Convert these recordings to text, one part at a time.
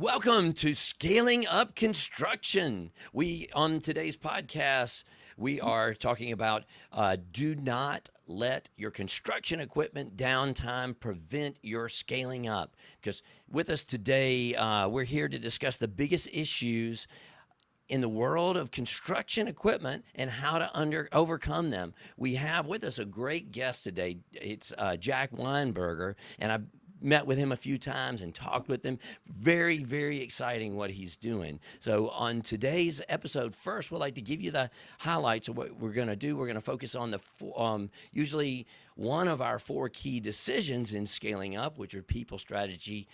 Welcome to Scaling Up Construction. On today's podcast, we are talking about do not let your construction equipment downtime prevent your scaling up. Because with us today, we're here to discuss the biggest issues in the world of construction equipment and how to overcome them. We have with us a great guest today. It's Jack Weinberger, and I met with him a few times and talked with him. Very, very exciting what he's doing. So on today's episode, first, we'd like to give you the highlights of what we're going to do. We're going to focus on usually one of our four key decisions in scaling up, which are people, strategy,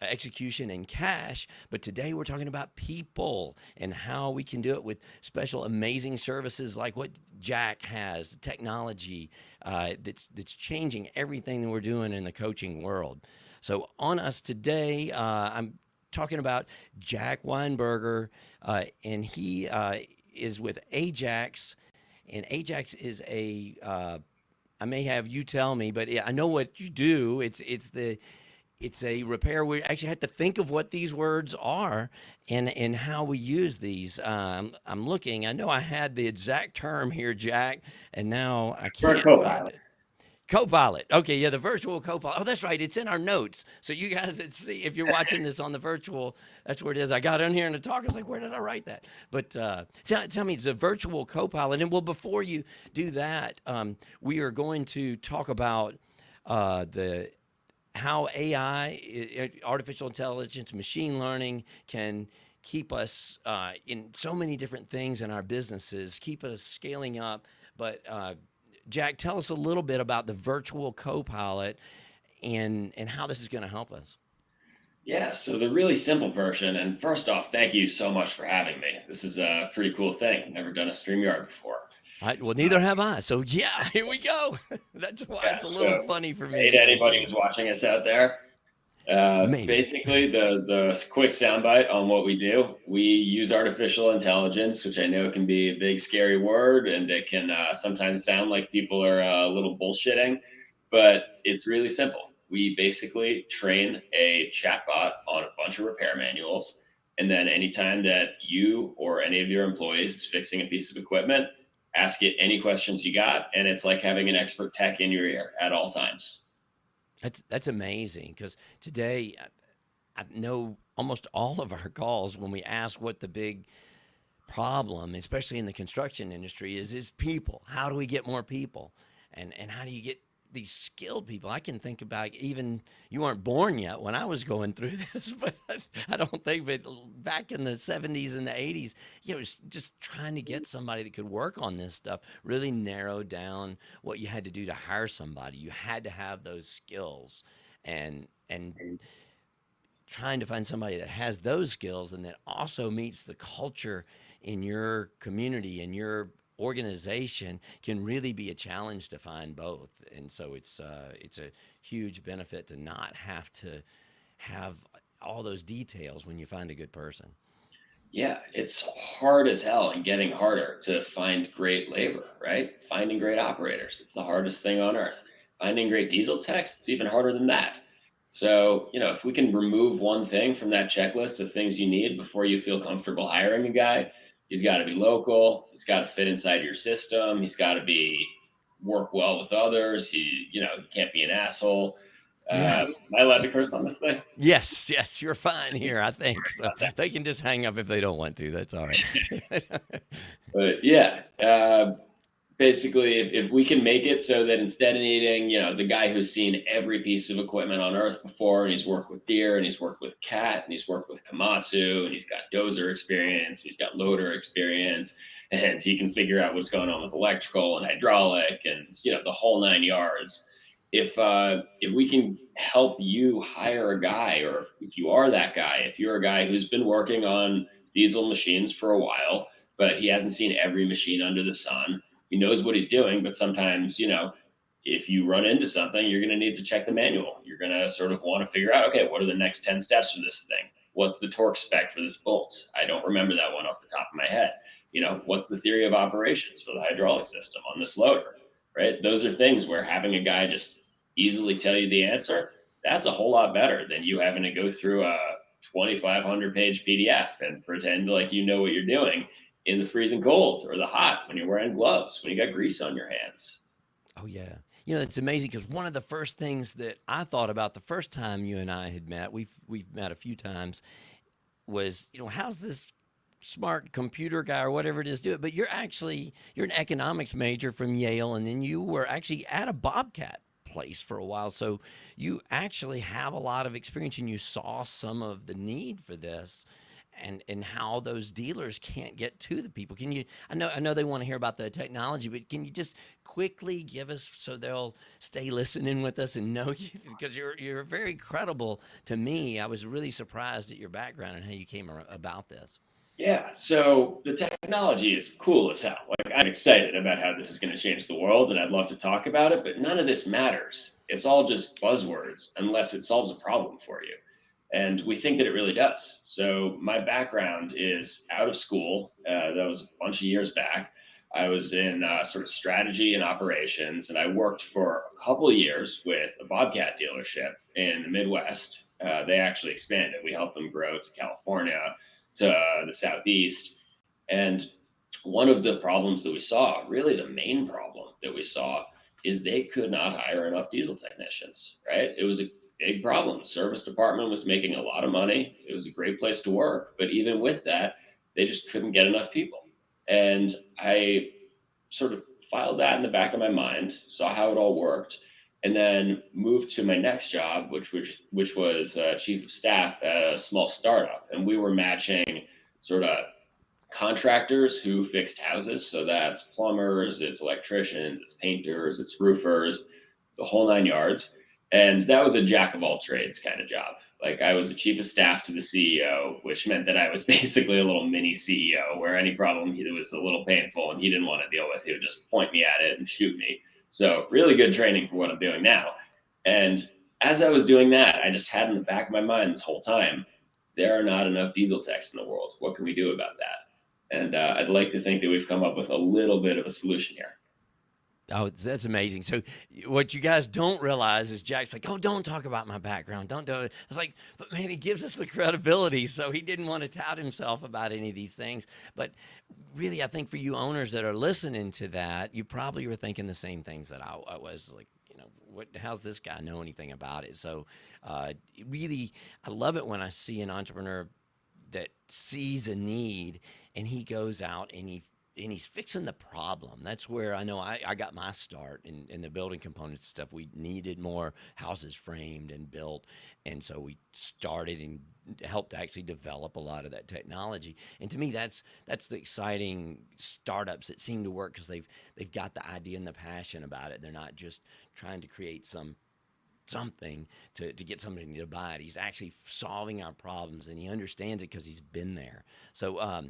execution, and cash. But today we're talking about people and how we can do it with special, amazing services like what Jack has, technology that's changing everything that we're doing in the coaching world. So on us today, I'm talking about Jack Weinberger, and he is with Ajax, and Ajax is I may have you tell me, but I know what you do. It's a repair. We actually had to think of what these words are and how we use these. I'm looking. I know I had the exact term here, Jack, and now I For a can't find co-pilot. it. Copilot. Okay, yeah, the virtual copilot. Oh, that's right. It's in our notes. So you guys that see, if you're watching this on the virtual, that's where it is. I got in here in the talk. I was like, where did I write that? But tell me, it's a virtual copilot. And well, before you do that, we are going to talk about the how AI, artificial intelligence, machine learning can keep us in so many different things in our businesses, keep us scaling up. But Jack, tell us a little bit about the virtual co-pilot and how this is going to help us. Yeah, so the really simple version, and first off, thank you so much for having me. This is a pretty cool thing. Never done a StreamYard before. Well, neither have I. So yeah, here we go. That's why Yeah, it's a little so funny for me hey to today anybody too. who's watching us out there. Maybe. Basically, the quick soundbite on what we do, we use artificial intelligence, which I know can be a big scary word, and it can sometimes sound like people are a little bullshitting, but it's really simple. We basically train a chatbot on a bunch of repair manuals, and then anytime that you or any of your employees is fixing a piece of equipment, ask it any questions you got, and it's like having an expert tech in your ear at all times. That's amazing because today I know almost all of our calls when we ask what the big problem, especially in the construction industry, is people. How do we get more people? And how do you get these skilled people? I can think about even you weren't born yet when I was going through this, but I don't think that back in the 70s and the 80s, it was just trying to get somebody that could work on this stuff, really narrow down what you had to do to hire somebody. You had to have those skills and trying to find somebody that has those skills and that also meets the culture in your community and your organization can really be a challenge to find both. And so it's a huge benefit to not have to have all those details when you find a good person. Yeah, it's hard as hell and getting harder to find great labor, right? Finding great operators, it's the hardest thing on earth. Finding great diesel techs, it's even harder than that. So, if we can remove one thing from that checklist of things you need before you feel comfortable hiring a guy, he's got to be local, he's got to fit inside your system, he's got to be work well with others, he can't be an asshole. Yeah. Am I allowed to curse on this thing? Yes, yes, you're fine here, I think. So they can just hang up if they don't want to. That's all right. But yeah, basically, if we can make it so that instead of needing, the guy who's seen every piece of equipment on Earth before, and he's worked with Deere, and he's worked with Cat, and he's worked with Komatsu, and he's got dozer experience, he's got loader experience, and he can figure out what's going on with electrical and hydraulic, and the whole 9 yards. If we can help you hire a guy, or if you are that guy, if you're a guy who's been working on diesel machines for a while, but he hasn't seen every machine under the sun, he knows what he's doing, but sometimes, if you run into something, you're going to need to check the manual. You're going to sort of want to figure out, okay, what are the next 10 steps for this thing? What's the torque spec for this bolt? I don't remember that one off the top of my head. What's the theory of operations for the hydraulic system on this loader, right? Those are things where having a guy just easily tell you the answer, That's a whole lot better than you having to go through a 2,500 page PDF and pretend like you know what you're doing in the freezing cold or the hot when you're wearing gloves, when you got grease on your hands. Oh yeah. It's amazing because one of the first things that I thought about the first time you and I had met, we've met a few times, was, how's this smart computer guy or whatever it is do it? But you're an economics major from Yale, and then you were actually at a Bobcat place for a while. So you actually have a lot of experience, and you saw some of the need for this, and how those dealers can't get to the people. Can you? I know they want to hear about the technology, but can you just quickly give us so they'll stay listening with us and know you, because you're very credible to me. I was really surprised at your background and how you came about this. Yeah, so the technology is cool as hell. Like, I'm excited about how this is going to change the world, and I'd love to talk about it, but none of this matters. It's all just buzzwords unless it solves a problem for you. And we think that it really does. So my background is out of school. That was a bunch of years back. I was in sort of strategy and operations, and I worked for a couple of years with a Bobcat dealership in the Midwest. They actually expanded. We helped them grow to California, to the Southeast. And one of the problems that we saw, really the main problem that we saw, is they could not hire enough diesel technicians, right? It was a big problem. The service department was making a lot of money. It was a great place to work. But even with that, they just couldn't get enough people. And I sort of filed that in the back of my mind, saw how it all worked, and then moved to my next job, which was chief of staff at a small startup, and we were matching sort of contractors who fixed houses. So that's plumbers, it's electricians, it's painters, it's roofers, the whole nine yards. And that was a jack of all trades kind of job. Like, I was the chief of staff to the CEO, which meant that I was basically a little mini CEO where any problem that was a little painful and he didn't want to deal with, he would just point me at it and shoot me. So really good training for what I'm doing now. And as I was doing that, I just had in the back of my mind this whole time, there are not enough diesel techs in the world. What can we do about that? And I'd like to think that we've come up with a little bit of a solution here. Oh, that's amazing. So what you guys don't realize is Jack's like, "Oh, don't talk about my background. Don't do it." It's like, but man, he gives us the credibility, so he didn't want to tout himself about any of these things. But really, I think for you owners that are listening to that, you probably were thinking the same things that I was like. What? How's this guy know anything about it? So, really, I love it when I see an entrepreneur that sees a need and he goes out and he's fixing the problem. That's where I know I got my start in the building components stuff. We needed more houses framed and built. And so we started and helped actually develop a lot of that technology. And to me, that's the exciting startups that seem to work because they've got the idea and the passion about it. They're not just trying to create something to get somebody to buy it. He's actually solving our problems, and he understands it because he's been there. So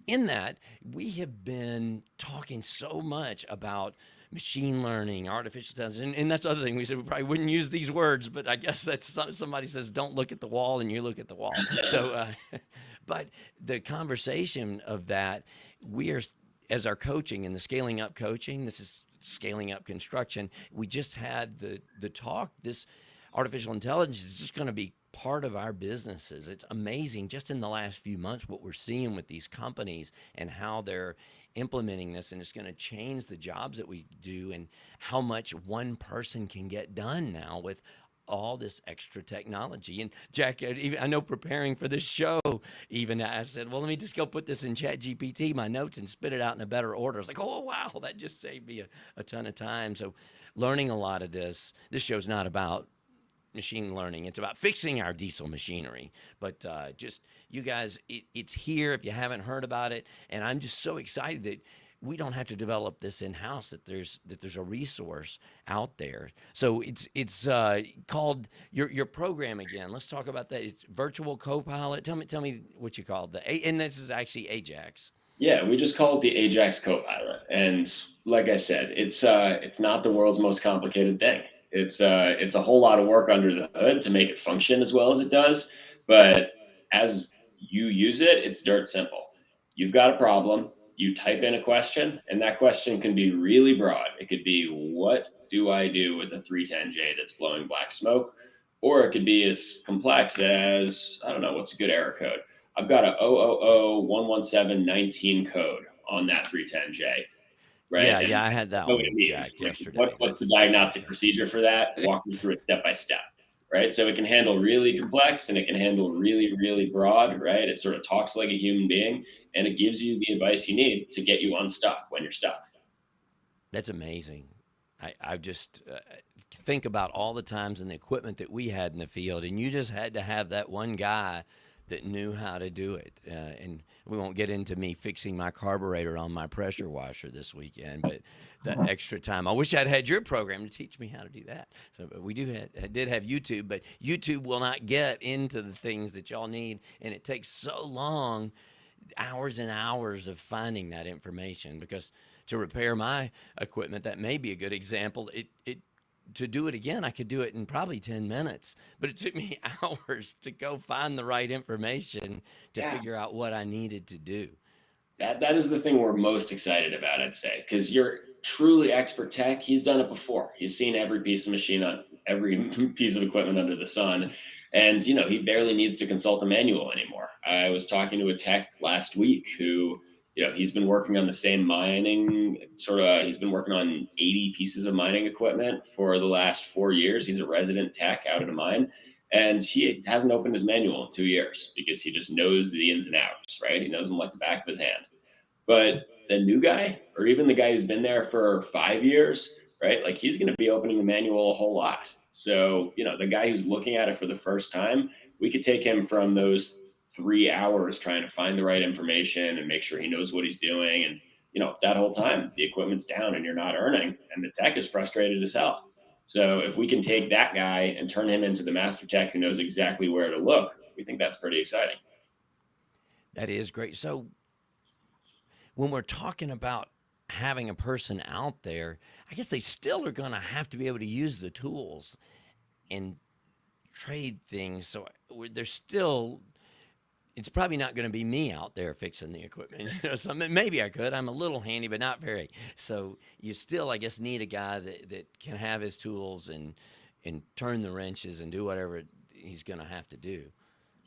in that, we have been talking so much about machine learning, artificial intelligence, and that's the other thing. We said we probably wouldn't use these words, but I guess that's somebody says, don't look at the wall, and you look at the wall. So, but the conversation of that, we are, as our coaching and the scaling up coaching, this is scaling up construction. We just had the talk. This artificial intelligence is just going to be part of our businesses. It's amazing just in the last few months what we're seeing with these companies and how they're implementing this, and it's going to change the jobs that we do and how much one person can get done now with all this extra technology. And Jack, I know preparing for this show, even I said, well, let me just go put this in Chat GPT, my notes, and spit it out in a better order. I was like, oh, wow, that just saved me a ton of time. So learning a lot of this show's not about machine learning. It's about fixing our diesel machinery. But just you guys, it's here if you haven't heard about it. And I'm just so excited that we don't have to develop this in house. That there's a resource out there. So it's called your program again. Let's talk about that. It's Virtual Copilot. Tell me what you called and this is actually Ajax. Yeah, we just call it the Ajax Copilot, and like I said, it's not the world's most complicated thing. It's a whole lot of work under the hood to make it function as well as it does, but as you use it, it's dirt simple. You've got a problem, you type in a question, and that question can be really broad. It could be, what do I do with the 310J that's blowing black smoke? or it could be as complex as, I don't know, what's a good error code. I've got a 000111719 code on that 310J, right? Yeah, And yeah, I had that know what it one means. jacked Like, yesterday. what's the That's diagnostic yeah. procedure for that? Walk me through it step by step, right? So it can handle really complex and it can handle really, really broad, right? It sort of talks like a human being and it gives you the advice you need to get you unstuck when you're stuck. That's amazing. I just think about all the times and the equipment that we had in the field, and you just had to have that one guy that knew how to do it. And we won't get into me fixing my carburetor on my pressure washer this weekend, but the extra time. I wish I'd had your program to teach me how to do that. So but we did have YouTube, but YouTube will not get into the things that y'all need, and it takes so long, hours and hours of finding that information because to repair my equipment, that may be a good example. It to do it again, I could do it in probably 10 minutes, but it took me hours to go find the right information to Yeah, figure out what I needed to do. that is the thing we're most excited about, I'd say, because you're truly expert tech. He's done it before. He's seen every piece of machine on every piece of equipment under the sun, and he barely needs to consult a manual anymore. I was talking to a tech last week who, he's been working on the same mining sort of. He's been working on 80 pieces of mining equipment for the last 4 years. He's a resident tech out at a mine. And he hasn't opened his manual in 2 years because he just knows the ins and outs, right? He knows them like the back of his hand. But the new guy, or even the guy who's been there for 5 years, right? Like he's going to be opening the manual a whole lot. So, the guy who's looking at it for the first time, we could take him from those 3 hours trying to find the right information and make sure he knows what he's doing. And, that whole time the equipment's down and you're not earning, and the tech is frustrated as hell. So, if we can take that guy and turn him into the master tech who knows exactly where to look, we think that's pretty exciting. That is great. So when we're talking about having a person out there, I guess they still are going to have to be able to use the tools and trade things. So there's still, it's probably not going to be me out there fixing the equipment. So maybe I could. I'm a little handy, but not very. So you still, I guess, need a guy that can have his tools and turn the wrenches and do whatever he's going to have to do.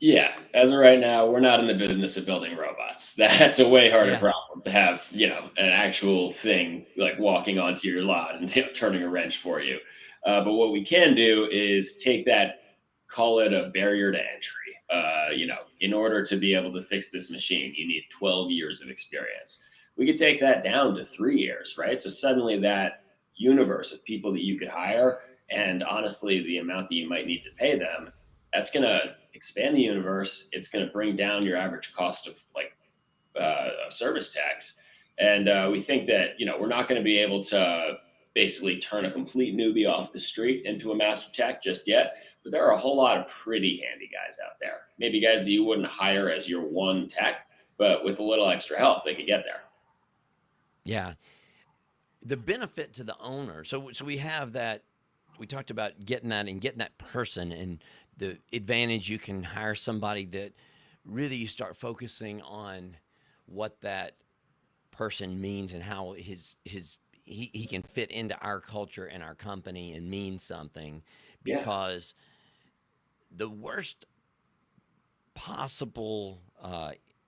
Yeah, as of right now, we're not in the business of building robots. That's a way harder Yeah. problem to have, an actual thing like walking onto your lot and turning a wrench for you. But what we can do is take that, call it a barrier to entry. In order to be able to fix this machine, you need 12 years of experience. We could take that down to 3 years, right? So suddenly that universe of people that you could hire, and honestly, the amount that you might need to pay them, that's going to expand the universe. It's going to bring down your average cost of service tax. And we think that, we're not going to be able to basically turn a complete newbie off the street into a master tech just yet. But there are a whole lot of pretty handy guys out there. Maybe guys that you wouldn't hire as your one tech, but with a little extra help, they could get there. Yeah. The benefit to the owner. So we have that. We talked about getting that and getting that person and the advantage you can hire somebody that really you start focusing on what that person means and how he can fit into our culture and our company and mean something, Yeah. because the worst possible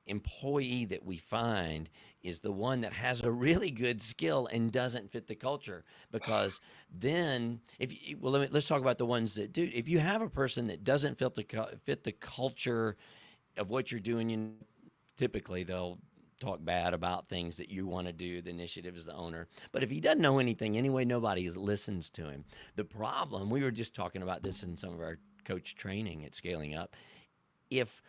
employee that we find is the one that has a really good skill and doesn't fit the culture. Because then, if you, well, let's talk about the ones that do. If you have a person that doesn't fit the culture of what you're doing, typically they'll talk bad about things that you want to do, the initiative as the owner. But if he doesn't know anything anyway, nobody listens to him. The problem, we were just talking about this in some of our coach training at Scaling Up. If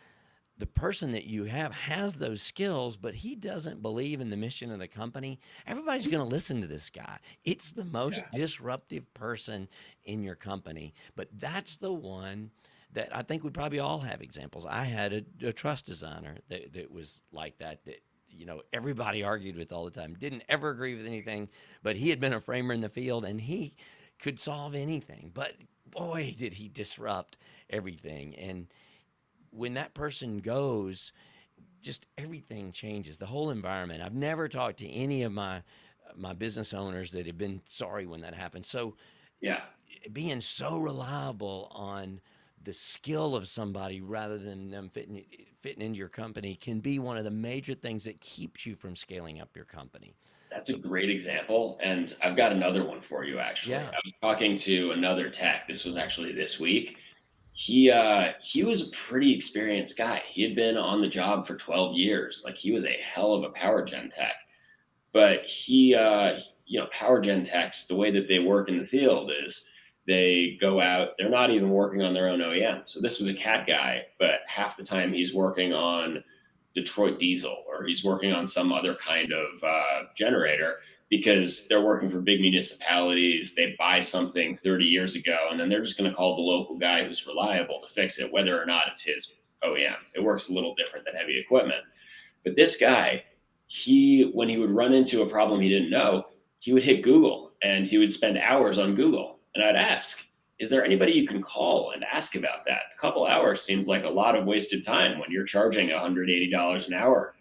the person that you have has those skills, but he doesn't believe in the mission of the company, everybody's going to listen to this guy. It's the most disruptive person in your company, but that's the one that I think we probably all have examples. I had a trust designer that was like that everybody argued with all the time, didn't ever agree with anything, but he had been a framer in the field and he could solve anything. But boy, did he disrupt everything. And when that person goes, just everything changes. The whole environment. I've never talked to any of my business owners that have been sorry when that happened. So Yeah. being so reliable on the skill of somebody rather than them fitting into your company can be one of the major things that keeps you from scaling up your company. That's a So, great example. And I've got another one for you, actually. yeah. I was talking to another tech. This was actually this week. He was a pretty experienced guy. He had been on the job for 12 years. Like he was a hell of a power gen tech. But power gen techs, the way that they work in the field is they go out, they're not even working on their own OEM. So this was a cat guy, but half the time he's working on Detroit diesel or he's working on some other kind of generator because they're working for big municipalities. They buy something 30 years ago and then they're just going to call the local guy who's reliable to fix it, whether or not it's his OEM. It works a little different than heavy equipment. But this guy, when he would run into a problem he didn't know, he would hit Google and he would spend hours on Google. And I'd ask, is there anybody you can call and ask about that? A couple hours seems like a lot of wasted time when you're charging $180 an hour.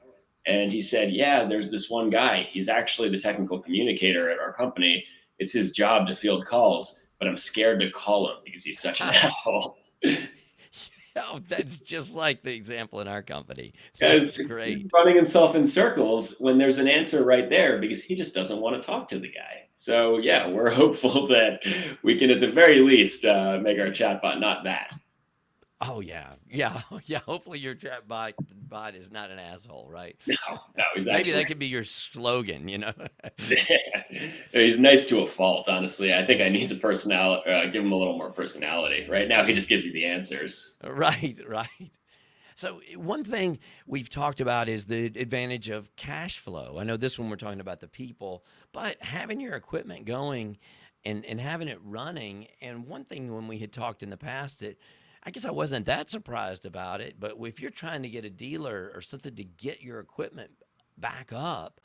And he said, yeah, there's this one guy. He's actually the technical communicator at our company. It's his job to field calls, but I'm scared to call him because he's such an asshole. Oh, that's just like the example in our company. Because That's he's great. running himself in circles when there's an answer right there because he just doesn't want to talk to the guy. So yeah, we're hopeful that we can at the very least make our chatbot not that. Oh yeah, yeah, yeah. Hopefully your bot is not an asshole, right? No, no, he's Maybe actually that could be your slogan. he's nice to a fault. Honestly, I think I need to personality, give him a little more personality. Right now, he just gives you the answers. Right, right. So one thing we've talked about is the advantage of cash flow. I know this one we're talking about the people, but having your equipment going and having it running. And one thing when we had talked in the past that I guess I wasn't that surprised about it, but if you're trying to get a dealer or something to get your equipment back up,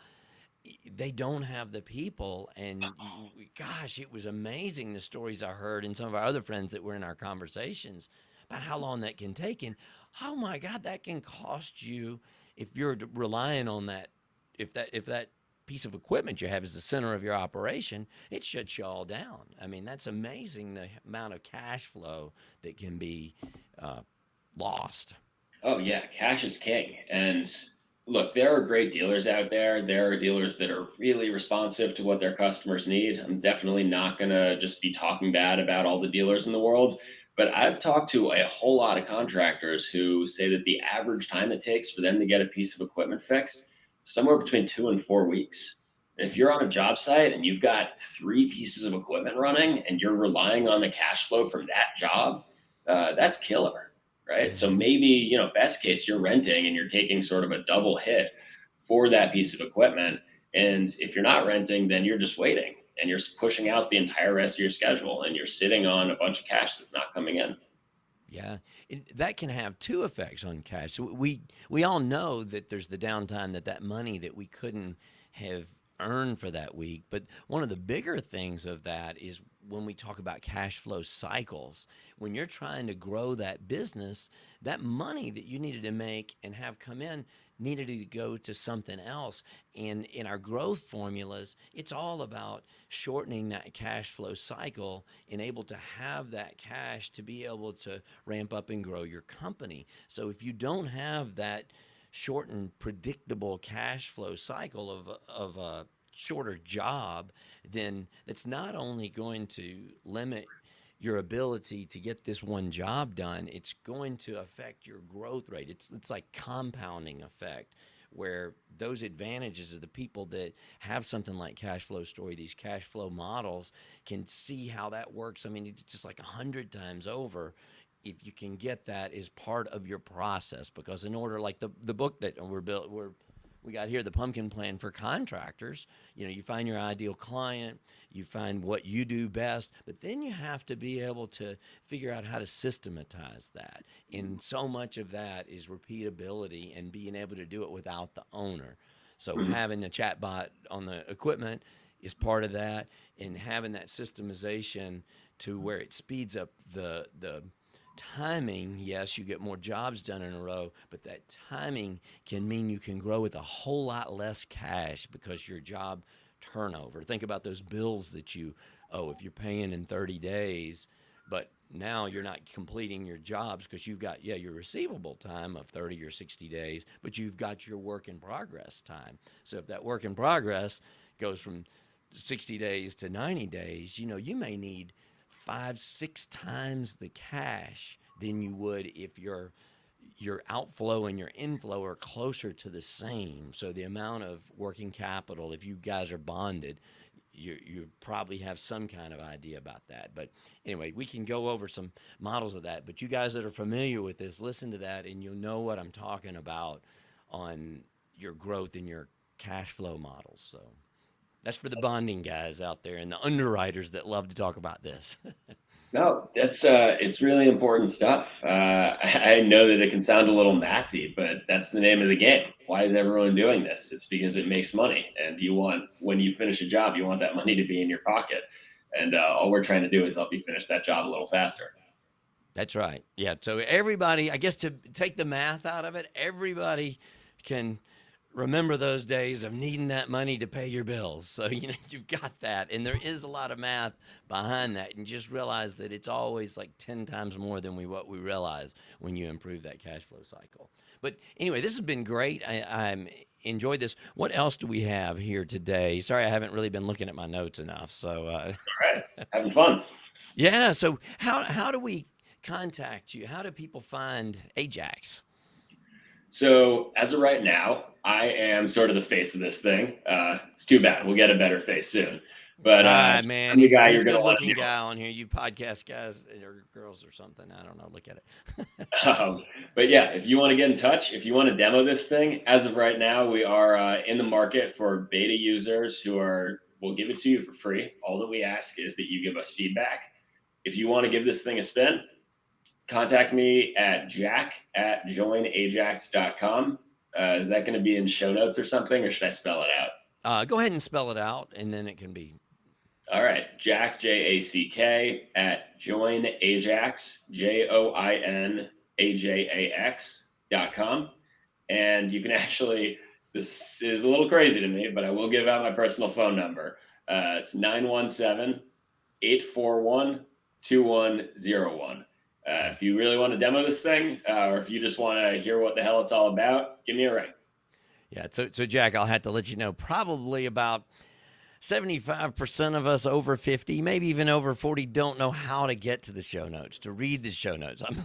they don't have the people. And gosh, it was amazing the stories I heard and some of our other friends that were in our conversations about how long that can take. And oh my God, that can cost you if you're relying on that. If that piece of equipment you have is the center of your operation, it shuts you all down. I mean, that's amazing the amount of cash flow that can be uh, lost. Oh yeah, cash is king. And look, there are great dealers out there. There are dealers that are really responsive to what their customers need. I'm definitely not gonna just be talking bad about all the dealers in the world, but I've talked to a whole lot of contractors who say that the average time it takes for them to get a piece of equipment fixed, somewhere between 2 and 4 weeks. If you're That's on a job site and you've got three pieces of equipment running and you're relying on the cash flow from that job, that's killer, right? So mm-hmm. maybe, best case, you're renting and you're taking sort of a double hit for that piece of equipment. And if you're not renting, then you're just waiting and you're pushing out the entire rest of your schedule and you're sitting on a bunch of cash that's not coming in. Yeah, that can have two effects on cash. So we all know that there's the downtime that money that we couldn't have earned for that week. But one of the bigger things of that is when we talk about cash flow cycles. When you're trying to grow that business, that money that you needed to make and have come in needed to go to something else. And in our growth formulas, it's all about shortening that cash flow cycle and able to have that cash to be able to ramp up and grow your company. So if you don't have that shortened, predictable cash flow cycle of a shorter job, then that's not only going to limit your ability to get this one job done, it's going to affect your growth rate. It's like compounding effect where those advantages of the people that have something like cash flow story, these cash flow models can see how that works. I mean, it's just like 100 times over if you can get that as part of your process. Because in order, like the book that we got here, the Pumpkin Plan for Contractors, you find your ideal client, you find what you do best, but then you have to be able to figure out how to systematize that. And so much of that is repeatability and being able to do it without the owner. So Mhm. having a chatbot on the equipment is part of that, and having that systemization to where it speeds up the timing. Yes, you get more jobs done in a row, but that timing can mean you can grow with a whole lot less cash because your job turnover. Think about those bills that you oh, if you're paying in 30 days, but now you're not completing your jobs because you've got, yeah, your receivable time of 30 or 60 days, but you've got your work in progress time. So if that work in progress goes from 60 days to 90 days, you may need 5, 6 times the cash than you would if your outflow and your inflow are closer to the same. So the amount of working capital, if you guys are bonded, you probably have some kind of idea about that. But anyway, we can go over some models of that. But you guys that are familiar with this, listen to that, and you'll know what I'm talking about on your growth in your cash flow models. So that's for the bonding guys out there and the underwriters that love to talk about this. No, that's it's really important stuff. I know that it can sound a little mathy, but that's the name of the game. Why is everyone doing this? It's because it makes money, and you want when you finish a job, you want that money to be in your pocket. And all we're trying to do is help you finish that job a little faster. That's right. Yeah. So everybody, I guess to take the math out of it, everybody can remember those days of needing that money to pay your bills. So, you've got that. And there is a lot of math behind that. And just realize that it's always like 10 times more than what we realize when you improve that cash flow cycle. But anyway, this has been great. I enjoyed this. What else do we have here today? Sorry, I haven't really been looking at my notes enough. So, All right, having fun. yeah. So, how do we contact you? How do people find Ajax? So as of right now, I am sort of the face of this thing. It's too bad. We'll get a better face soon. But Ah, man, I'm the guy he's you're a going good to want to looking deal guy on here. You podcast guys or girls or something. I don't know. Look at it. with. But yeah, if you want to get in touch, if you want to demo this thing, as of right now, we are in the market for beta users we'll give it to you for free. All that we ask is that you give us feedback. If you want to give this thing a spin, contact me at jack@joinajax.com. Is that going to be in show notes or something, or should I spell it out? Go ahead and spell it out, and then it can be. All right, Jack, Jack @joinajax, joinajax.com. And you can actually, this is a little crazy to me, but I will give out my personal phone number. It's 917-841-2101. If you really want to demo this thing, or if you just want to hear what the hell it's all about, give me a ring. Yeah. So Jack, I'll have to let you know. Probably about 75% of us over 50, maybe even over 40, don't know how to get to the show notes, to read the show notes. I'm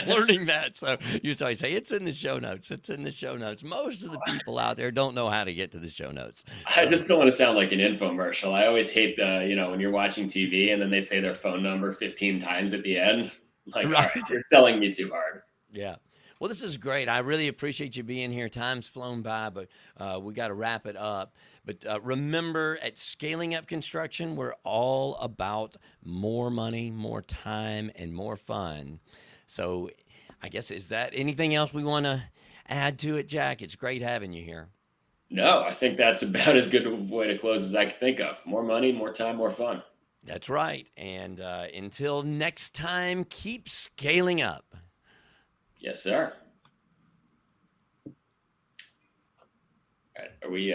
learning that. So you always say, it's in the show notes. It's in the show notes. Most of the people out there don't know how to get to the show notes. I So, just don't want to sound like an infomercial. I always hate when you're watching TV and then they say their phone number 15 times at the end. Like, all right, right. you're selling me too hard. Yeah. Well, this is great. I really appreciate you being here. Time's flown by, but we got to wrap it up. But remember, at Scaling Up Construction, we're all about more money, more time, and more fun. So I guess, is that anything else we want to add to it, Jack? It's great having you here. No, I think that's about as good a way to close as I can think of. More money, more time, more fun. That's right. And until next time, keep scaling up. Yes, sir. All right, are we